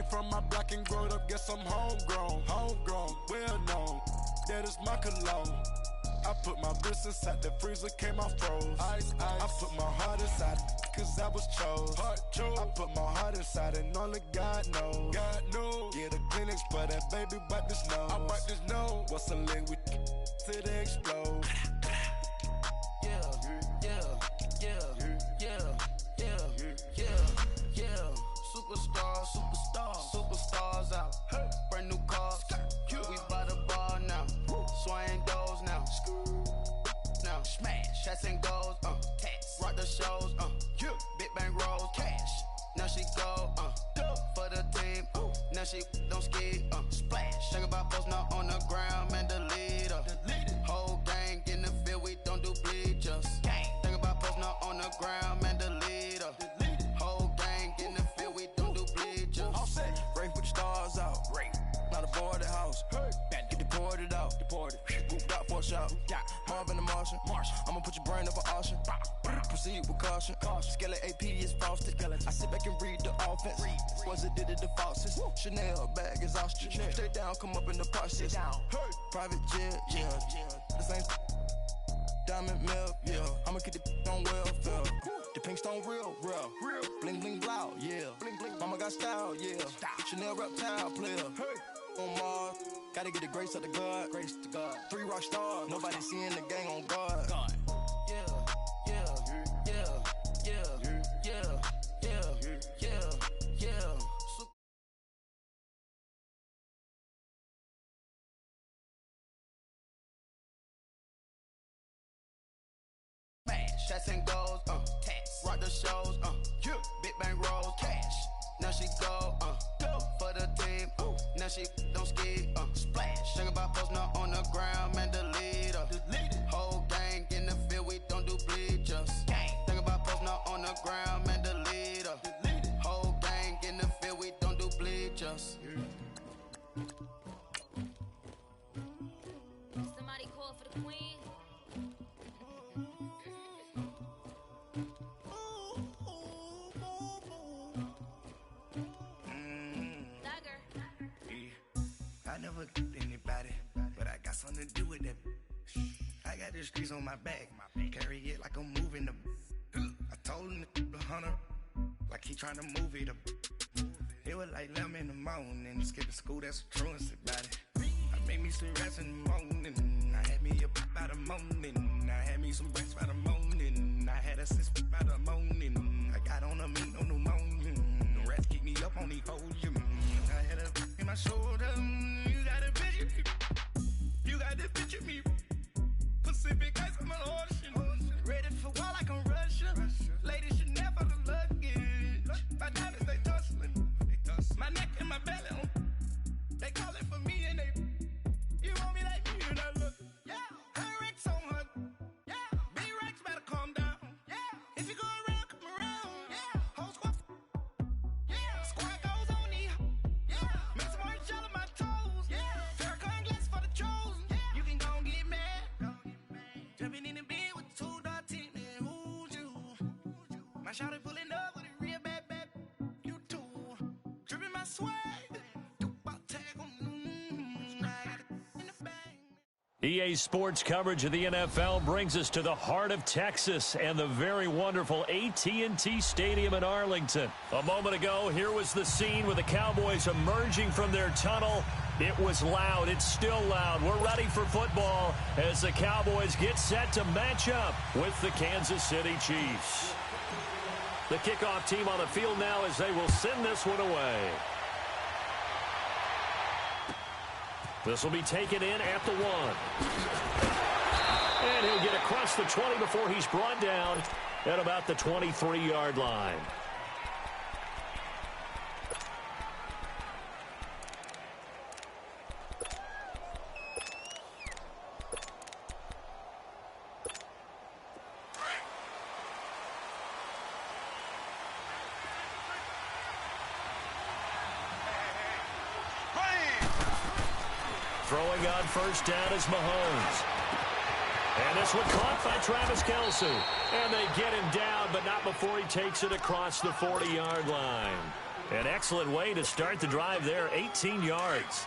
Came from my block and growed up, guess I'm homegrown, well known. That is my cologne. I put my wrist inside the freezer, came out froze. Ice. I put my heart inside it, cause I was chose. I put my heart inside it, and only God knows. Yeah, the clinics, but that baby wipe this nose. I wipe this nose. What's a link with till they explode? Superstars out. Brand new cars. We by the bar now. Swaying doors now. Now smash. Shots and goals. Tax. Rock the shows. Big bang rolls. Cash. Now she go. For the team. Now she don't ski. Splash. Think about post now on the ground. Man, delete her. Whole gang in the field. We don't do bleachers. Think about post now on the ground. Man, delete her. Whole gang in the field. We don't do bleachers. Rain put the stars out. Not a boarded house. Get deported out. Moved out for a shot. Marvin the Martian. I'ma put your brain up for auction. Proceed with caution. Skeleton AP is frosted. I sit back and read the offense. Was it did it the faucets? Chanel bag is ostrich. Stay down, come up in the process. Private jet, yeah. The same diamond milk, yeah. I'ma keep the on welfare. The pink stone real. Bling bling blow, yeah. Mama got style, yeah. Chanel reptile player. On Mars, gotta get the grace of the God. 3 rock stars, nobody seeing the gang on guard. Shots and goals, tax. Rock the shows, big bang rolls, cash. Now she go, for the team, now she don't ski, splash. Think about post now on the ground, man, delete her. Whole gang in the field, we don't do bleachers. Think about post now on the ground, man, delete her. Whole gang in the field, we don't do bleachers. Somebody call for the queen. I never anybody, but I got something to do with that. I got the streets on my back, carry it like I'm moving the. I told him the 100, like he trying to move it up. It was like 11 in the morning, skipping school, that's a truancy about it. I made me some rats in the morning, I had me a by the morning, I had me some breaks by the morning, I had a sense by the morning, I got on a meat, no pneumonia, the rats keep me up on the podium, I had a in my shoulder, you got a picture me, you got the picture me, Pacific ice on my ocean, ready for war like I'm Russia, ladies should never the luggage, my diamonds they tussling, my neck and my belly, they calling for me and they, you want me like me and I look, yeah, her Rex on her, yeah, B-Rex better calm down, yeah, if you go around, come around, yeah, whole squad, yeah, squad goes on me, yeah, make some orange gel on my toes, yeah, Farrakhan glass for the chosen, yeah, you can go and get mad, jumping in the bed with 2 dark teeth, man, who's you, my shawty pulling up with a real bad, you too, dripping my swag, EA Sports coverage of the NFL brings us to the heart of Texas and the very wonderful AT&T Stadium in Arlington. A moment ago, here was the scene with the Cowboys emerging from their tunnel. It was loud. It's still loud. We're ready for football as the Cowboys get set to match up with the Kansas City Chiefs. The kickoff team on the field now as they will send this one away. This will be taken in at the 1. And he'll get across the 20 before he's brought down at about the 23-yard line. Throwing on first down is Mahomes. And this one caught by Travis Kelce. And they get him down, but not before he takes it across the 40-yard line. An excellent way to start the drive there, 18 yards.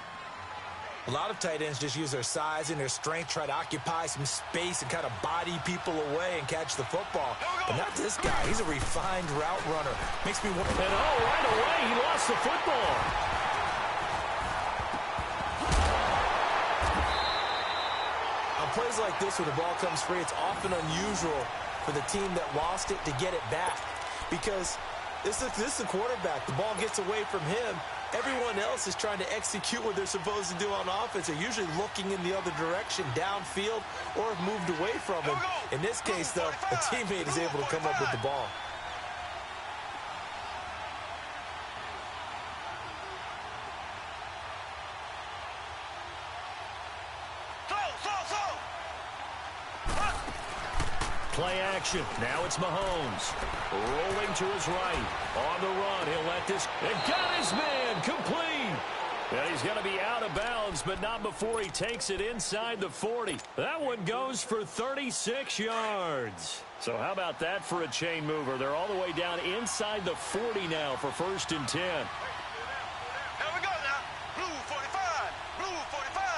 A lot of tight ends just use their size and their strength, try to occupy some space and kind of body people away and catch the football. But not this guy. He's a refined route runner. Makes me wonder. And right away, he lost the football. On plays like this where the ball comes free, it's often unusual for the team that lost it to get it back. Because this is the quarterback. The ball gets away from him. Everyone else is trying to execute what they're supposed to do on offense. They're usually looking in the other direction, downfield, or have moved away from him. In this case, though, a teammate is able to come up with the ball. Play action. Now it's Mahomes. Rolling to his right. On the run. He'll let this. And got his man. Complete. And he's going to be out of bounds, but not before he takes it inside the 40. That one goes for 36 yards. So how about that for a chain mover? They're all the way down inside the 40 now for 1st and 10. Here we go now. Blue 45. Blue 45.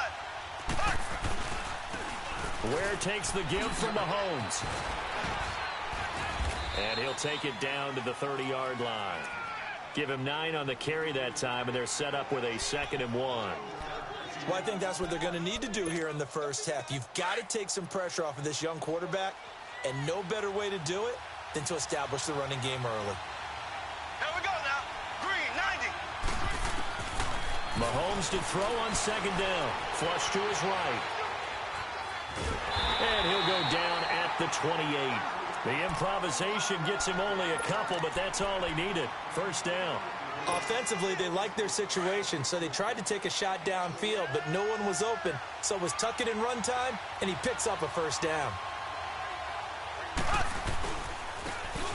Ware takes the give from Mahomes. And he'll take it down to the 30-yard line. Give him 9 on the carry that time, and they're set up with a 2nd and 1. Well, I think that's what they're going to need to do here in the first half. You've got to take some pressure off of this young quarterback, and no better way to do it than to establish the running game early. Here we go now. Green 90. Mahomes to throw on 2nd down. Flush to his right. And he'll go down at the 28. The improvisation gets him only a couple, but that's all he needed. 1st down. Offensively, they liked their situation, so they tried to take a shot downfield, but no one was open. So it was tuck it in run time, and he picks up a 1st down.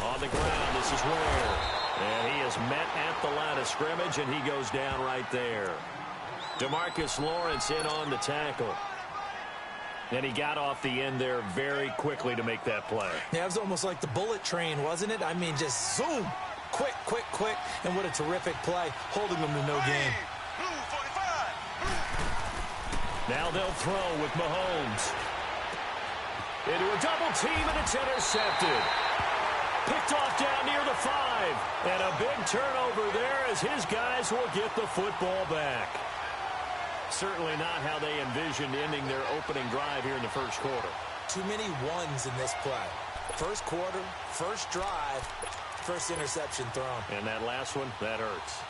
On the ground, this is Ware. And he is met at the line of scrimmage, and he goes down right there. DeMarcus Lawrence in on the tackle. And he got off the end there very quickly to make that play. Yeah, it was almost like the bullet train, wasn't it? I mean, just zoom. Quick, quick, quick. And what a terrific play, holding them to no gain. Blue 45. Now they'll throw with Mahomes. Into a double team, and it's intercepted. Picked off down near the 5. And a big turnover there as his guys will get the football back. Certainly not how they envisioned ending their opening drive here in the first quarter. Too many ones in this play. First quarter, first drive, first interception thrown. And that last one, that hurts.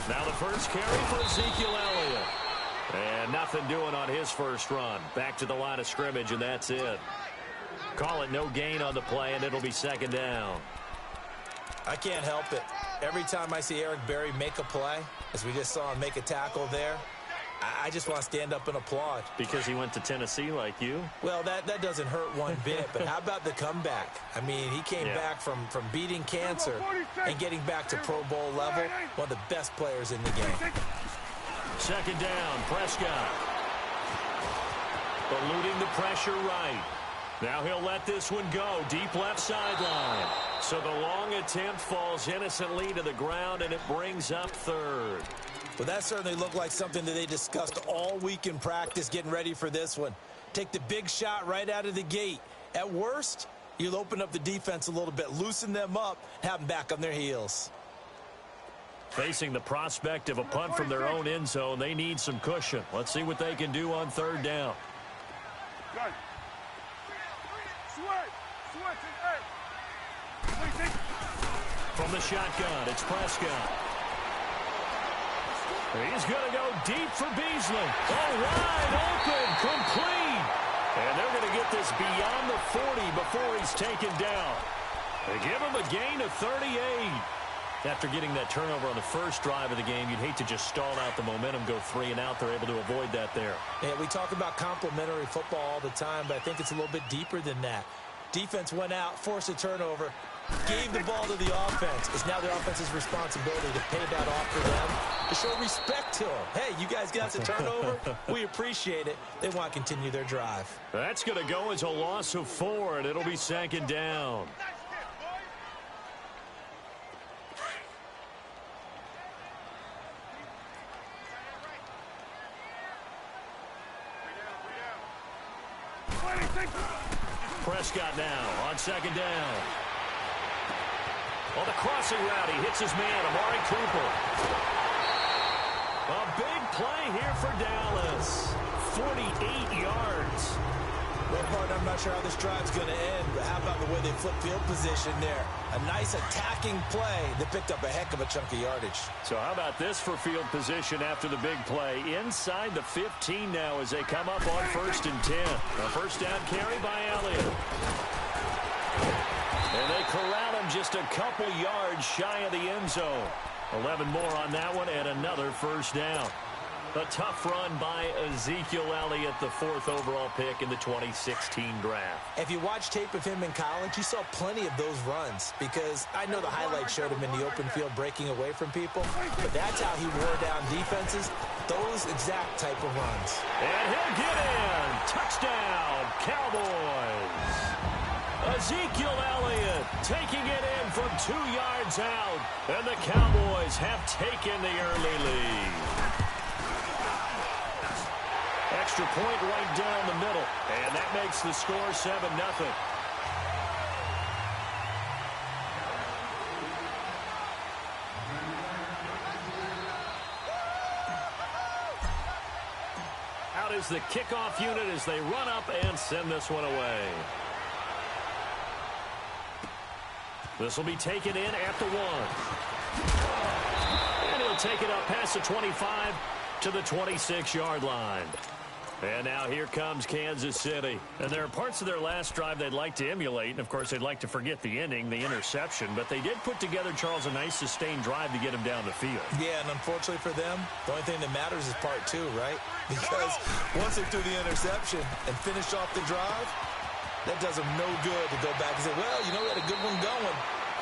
Now the first carry for Ezekiel Elliott. And nothing doing on his first run. Back to the line of scrimmage, and that's it. Call it no gain on the play, and it'll be 2nd down. I can't help it. Every time I see Eric Berry make a play, as we just saw him make a tackle there, I just want to stand up and applaud. Because he went to Tennessee like you? Well, that doesn't hurt one bit, but how about the comeback? I mean, he came back from beating cancer and getting back to Pro Bowl level, one of the best players in the game. 2nd down, Prescott. Eluding the pressure right. Now he'll let this one go, deep left sideline. So the long attempt falls innocently to the ground, and it brings up 3rd. Well, that certainly looked like something that they discussed all week in practice getting ready for this one. Take the big shot right out of the gate. At worst, you'll open up the defense a little bit, loosen them up, have them back on their heels. Facing the prospect of a punt from their own end zone, they need some cushion. Let's see what they can do on 3rd down. From the shotgun, it's Prescott. He's going to go deep for Beasley. Oh, wide open, complete. And they're going to get this beyond the 40 before he's taken down. They give him a gain of 38. After getting that turnover on the first drive of the game, you'd hate to just stall out the momentum, go 3 and out. They're able to avoid that there. Yeah, we talk about complementary football all the time, but I think it's a little bit deeper than that. Defense went out, forced a turnover. gave the ball to the offense. It's now the offense's responsibility to pay that off for them, to show respect to them. Hey, you guys got the turnover. We appreciate it. They want to continue their drive. That's going to go as a loss of 4, and it'll be second down. Prescott now on second down. On the crossing route, he hits his man, Amari Cooper. A big play here for Dallas. 48 yards. Well, partner, I'm not sure how this drive's going to end, but how about the way they flip field position there? A nice attacking play that picked up a heck of a chunk of yardage. So how about this for field position after the big play? Inside the 15 now as they come up on 1st and 10. A first down carry by Elliott. And they corral him just a couple yards shy of the end zone. 11 more on that one and another first down. A tough run by Ezekiel Elliott, the 4th overall pick in the 2016 draft. If you watch tape of him in college, you saw plenty of those runs because I know the highlights showed him in the open field breaking away from people, but that's how he wore down defenses, those exact type of runs. And he'll get in. Touchdown, Cowboys. Ezekiel Elliott taking it in from 2 yards out, and the Cowboys have taken the early lead. Extra point right down the middle, and that makes the score 7-0. Out is the kickoff unit as they run up and send this one away. This will be taken in at the 1. And he'll take it up past the 25 to the 26-yard line. And now here comes Kansas City. And there are parts of their last drive they'd like to emulate. And, of course, they'd like to forget the ending, the interception. But they did put together, Charles, a nice sustained drive to get him down the field. Yeah, and unfortunately for them, the only thing that matters is part 2, right? Because once they threw the interception and finished off the drive, that does them no good to go back and say, well, you know, we had a good one going.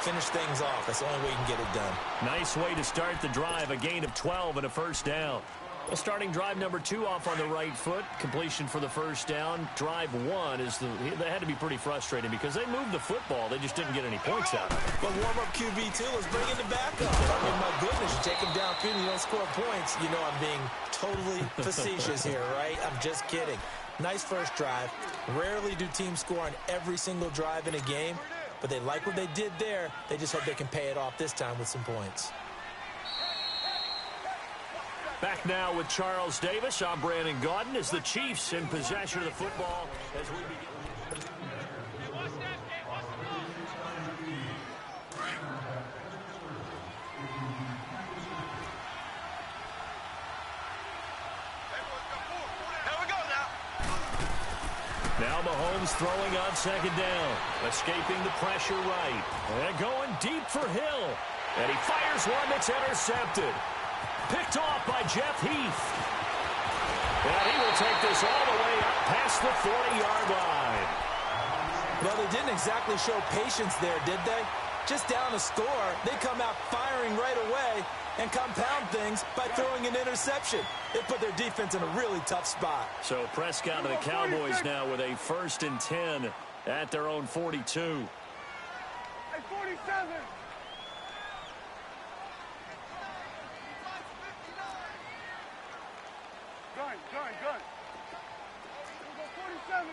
Finish things off. That's the only way you can get it done. Nice way to start the drive. A gain of 12 and a first down. Well, starting drive number 2 off on the right foot. Completion for the first down. Drive 1 is that had to be pretty frustrating because they moved the football. They just didn't get any points out of it. But warm-up QB2 is bringing the backup. I mean, my goodness, you take him downfield and you don't score points. You know I'm being totally facetious here, right? I'm just kidding. Nice first drive. Rarely do teams score on every single drive in a game, but they like what they did there. They just hope they can pay it off this time with some points. Back now with Charles Davis. I'm Brandon Gaudin as the Chiefs in possession of the football as we begin. Now Mahomes throwing on second down. Escaping the pressure right. And going deep for Hill. And he fires one that's intercepted. Picked off by Jeff Heath. And he will take this all the way up past the 40-yard line. Well, they didn't exactly show patience there, did they? Just down a score, they come out firing right away and compound things by throwing an interception. They put their defense in a really tough spot. So Prescott and the Cowboys now with a 1st and 10 at their own 42. Hey, 47. Gun. 47.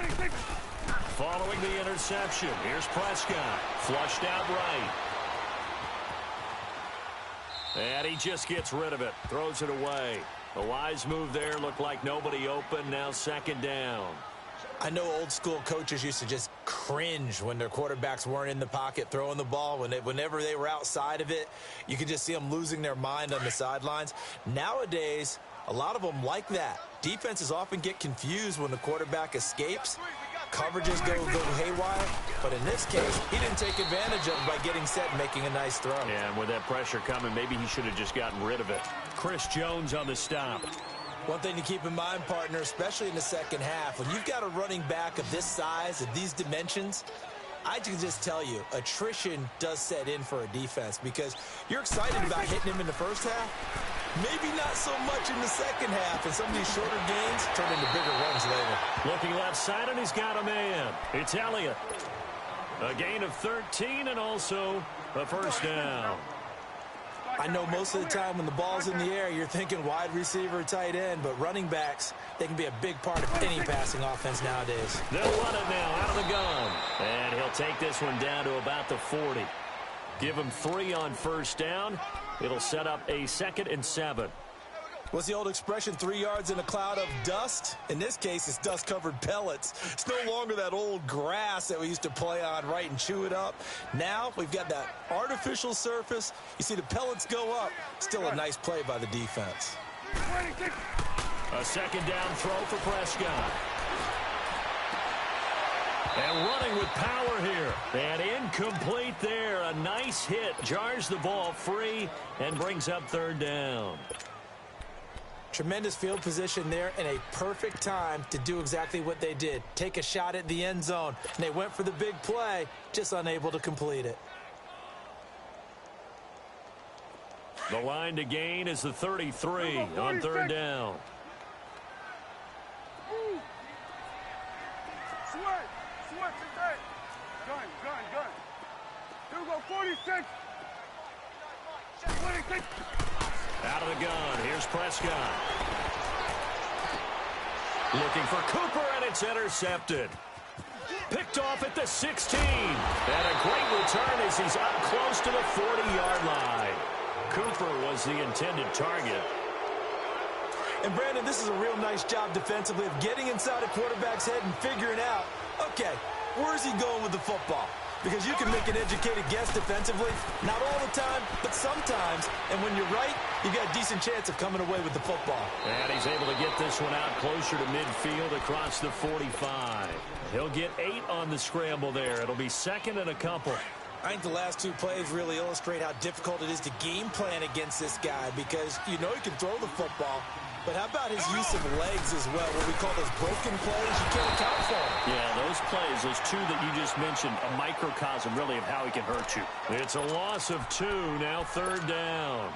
26. Following the interception, here's Prescott. Flushed out right. And he just gets rid of it. Throws it away. A wise move there. Looked like nobody open. Now second down. I know old school coaches used to just cringe when their quarterbacks weren't in the pocket throwing the ball. Whenever they were outside of it, you could just see them losing their mind on the sidelines. Nowadays, a lot of them like that. Defenses often get confused when the quarterback escapes. Coverages go haywire. But in this case, he didn't take advantage of it by getting set and making a nice throw. Yeah, and with that pressure coming, maybe he should have just gotten rid of it. Chris Jones on the stop. One thing to keep in mind, partner, especially in the second half, when you've got a running back of this size, of these dimensions, I can just tell you, attrition does set in for a defense because you're excited about hitting him in the first half. Maybe not so much in the second half, and some of these shorter gains turn into bigger runs later. Looking left side, and he's got a man. It's Elliott. A gain of 13 and also a first down. I know most of the time when the ball's in the air, you're thinking wide receiver, tight end, but running backs, they can be a big part of any passing offense nowadays. They'll run it now out of the gun. And he'll take this one down to about the 40. Give him 3 on first down. It'll set up a 2nd and 7. What's the old expression, 3 yards in a cloud of dust? In this case, it's dust-covered pellets. It's no longer that old grass that we used to play on, right, and chew it up. Now we've got that artificial surface. You see the pellets go up. Still a nice play by the defense. A 2nd down throw for Prescott. And running with power here. And incomplete there. A nice hit. Jars the ball free and brings up 3rd down. Tremendous field position there and a perfect time to do exactly what they did. Take a shot at the end zone. And they went for the big play, just unable to complete it. The line to gain is the 33 on 3rd down. Switch today. Gun. Here we go, 46. 26. Out of the gun. Here's Prescott. Looking for Cooper, and it's intercepted. Picked off at the 16. And a great return as he's up close to the 40-yard line. Cooper was the intended target. And, Brandon, this is a real nice job defensively of getting inside a quarterback's head and figuring out, okay, where's he going with the football? Because you can make an educated guess defensively, not all the time, but sometimes. And when you're right, you got a decent chance of coming away with the football. And he's able to get this one out closer to midfield across the 45. He'll get 8 on the scramble there. It'll be 2nd and a couple. I think the last 2 plays really illustrate how difficult it is to game plan against this guy because you know he can throw the football. But how about his use of legs as well, what we call those broken plays? You can't account for them. Yeah, those plays, those 2 that you just mentioned, a microcosm really of how he can hurt you. It's a loss of 2, now 3rd down.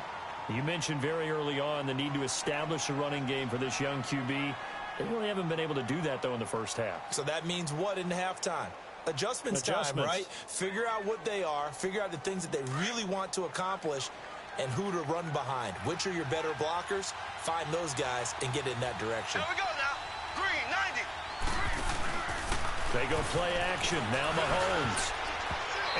You mentioned very early on the need to establish a running game for this young QB. They really haven't been able to do that, though, in the first half. So that means what in halftime? Adjustments time, right? Figure out what they are, figure out the things that they really want to accomplish, and who to run behind. Which are your better blockers? Find those guys and get in that direction. Here we go now. Green, 90. They go play action. Now Mahomes.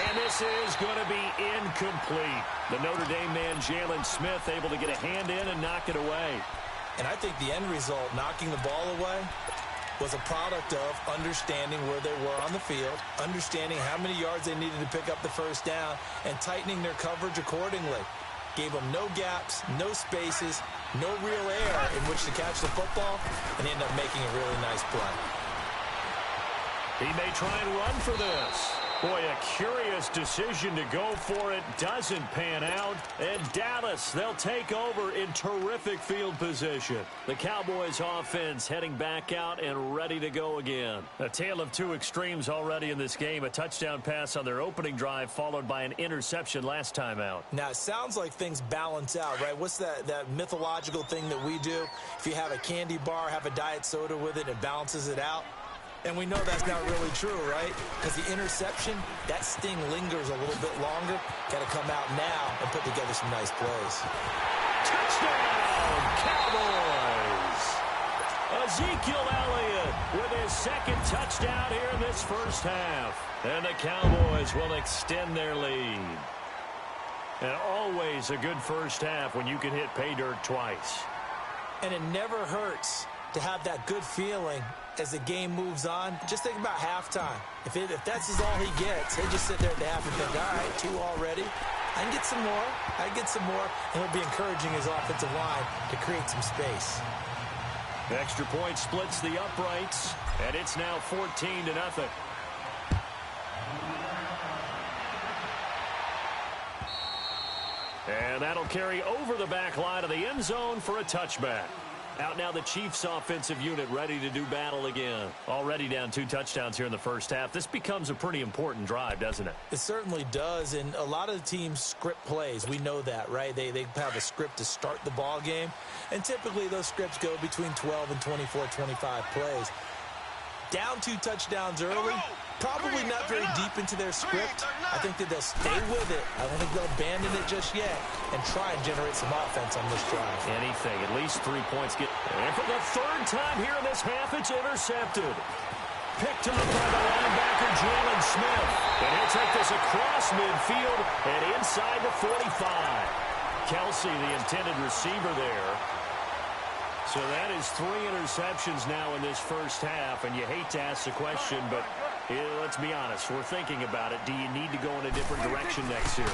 And this is going to be incomplete. The Notre Dame man, Jalen Smith, able to get a hand in and knock it away. And I think the end result, knocking the ball away, was a product of understanding where they were on the field, understanding how many yards they needed to pick up the first down, and tightening their coverage accordingly. Gave them no gaps, no spaces, no real air in which to catch the football, and ended up making a really nice play. He may try and run for this. Boy, a curious decision to go for it. Doesn't pan out. And Dallas, they'll take over in terrific field position. The Cowboys offense heading back out and ready to go again. A tale of 2 extremes already in this game. A touchdown pass on their opening drive followed by an interception last time out. Now, it sounds like things balance out, right? What's that mythological thing that we do? If you have a candy bar, have a diet soda with it, it balances it out. And we know that's not really true, right? Because the interception, that sting lingers a little bit longer. Got to come out now and put together some nice plays. Touchdown, Cowboys! Ezekiel Elliott with his 2nd touchdown here in this first half. And the Cowboys will extend their lead. And always a good first half when you can hit pay dirt twice. And it never hurts to have that good feeling as the game moves on. Just think about halftime. If that's all he gets, he'll just sit there at the half and think, all right, 2 already. I can get some more. I can get some more. And he'll be encouraging his offensive line to create some space. Extra point splits the uprights, and it's now 14-0. And that'll carry over the back line of the end zone for a touchback. Out now the Chiefs offensive unit ready to do battle again. Already down 2 touchdowns here in the first half. This becomes a pretty important drive, doesn't it? It certainly does, and a lot of the teams script plays. We know that, right? They have a script to start the ball game, and typically those scripts go between 12 and 24, 25 plays. Down 2 touchdowns early, probably not very deep into their script. I think that they'll stay with it. I don't think they'll abandon it just yet and try and generate some offense on this drive. Anything, at least 3 points. And for the 3rd time here in this half, it's intercepted. Picked up by the linebacker, Jalen Smith. And he'll take this across midfield and inside the 45. Kelsey, the intended receiver there. So that is 3 interceptions now in this first half, and you hate to ask the question, but let's be honest, we're thinking about it. Do you need to go in a different direction next series?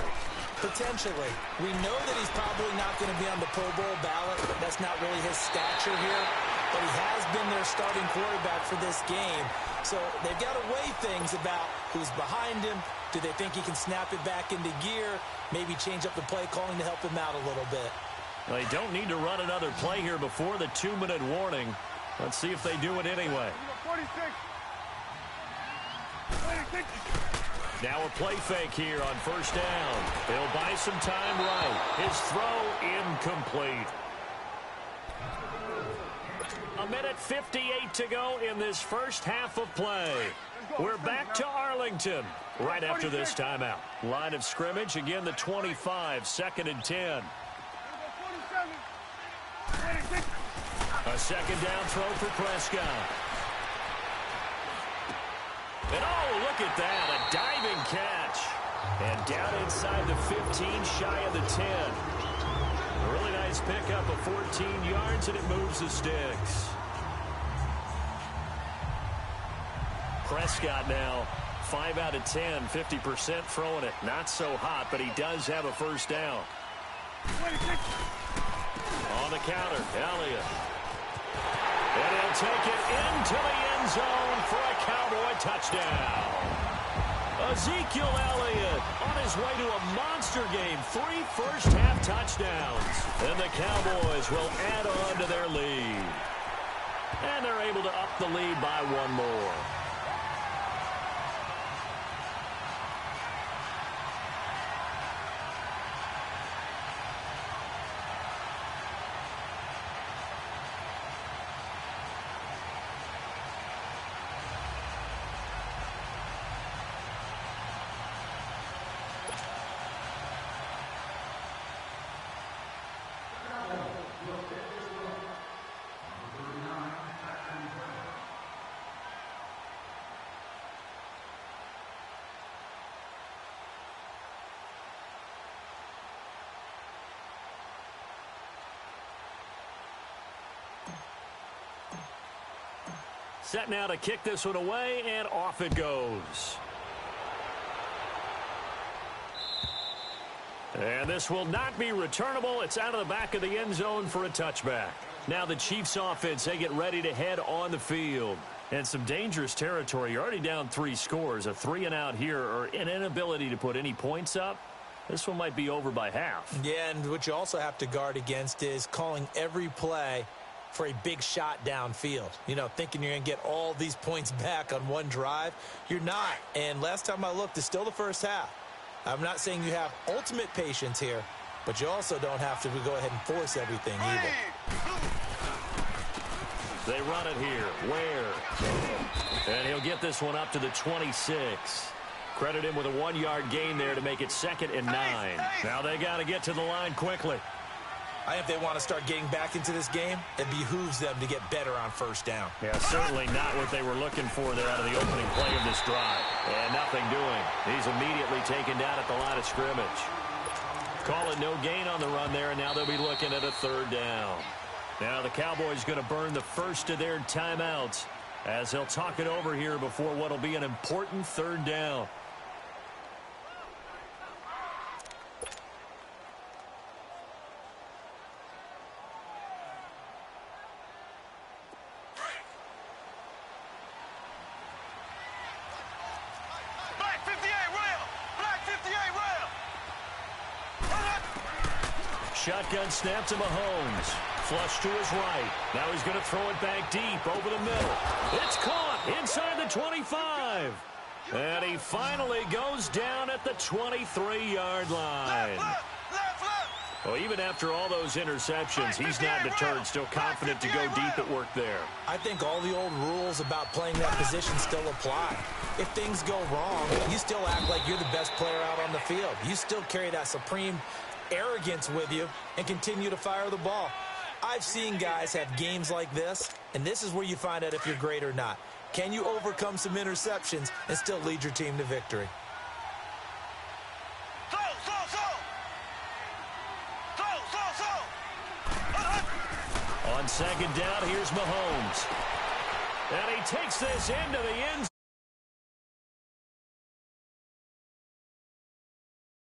Potentially. We know that he's probably not going to be on the Pro Bowl ballot. That's not really his stature here, but he has been their starting quarterback for this game. So they've got to weigh things about who's behind him. Do they think he can snap it back into gear? Maybe change up the play calling to help him out a little bit. They don't need to run another play here before the 2-minute warning. Let's see if they do it anyway. 46. Now a play fake here on first down. They'll buy some time right. His throw incomplete. 1:58 to go in this first half of play. We're back to Arlington right after this timeout. Line of scrimmage, again the 25, 2nd and 10. A 2nd down throw for Prescott. And oh, look at that, a diving catch. And down inside the 15, shy of the 10. A really nice pickup of 14 yards, and it moves the sticks. Prescott now, 5 out of 10, 50% throwing it. Not so hot, but he does have a first down. On the counter, Elliott. And he'll take it into the end zone for a Cowboy touchdown. Ezekiel Elliott on his way to a monster game. 3 first-half touchdowns. And the Cowboys will add on to their lead. And they're able to up the lead by 1 more. Set now to kick this one away, and off it goes. And this will not be returnable. It's out of the back of the end zone for a touchback. Now the Chiefs offense, they get ready to head on the field. And some dangerous territory. You're already down 3 scores. A 3-and-out here, or an inability to put any points up. This one might be over by half. Yeah, and what you also have to guard against is calling every play for a big shot downfield. You know, thinking you're going to get all these points back on one drive. You're not. And last time I looked, it's still the first half. I'm not saying you have ultimate patience here, but you also don't have to go ahead and force everything either. They run it here. Ware. And he'll get this one up to the 26. Credit him with a 1-yard gain there to make it 2nd and 9. Now they got to get to the line quickly. I think if they want to start getting back into this game, it behooves them to get better on first down. Yeah, certainly not what they were looking for there out of the opening play of this drive. And nothing doing. He's immediately taken down at the line of scrimmage. Call it no gain on the run there, and now they'll be looking at a 3rd down. Now the Cowboys going to burn the first of their timeouts as they'll talk it over here before what will be an important 3rd down. Shotgun snap to Mahomes. flush to his right. Now he's going to throw it back deep over the middle. It's caught inside the 25. And he finally goes down at the 23-yard line. Well, even after all those interceptions, he's not deterred, still confident to go deep at work there. I think all the old rules about playing that position still apply. If things go wrong, you still act like you're the best player out on the field. You still carry that supreme arrogance with you and continue to fire the ball. I've seen guys have games like this, and this is where you find out if you're great or not. Can you overcome some interceptions and still lead your team to victory? On second down, here's Mahomes. And he takes this into the end zone.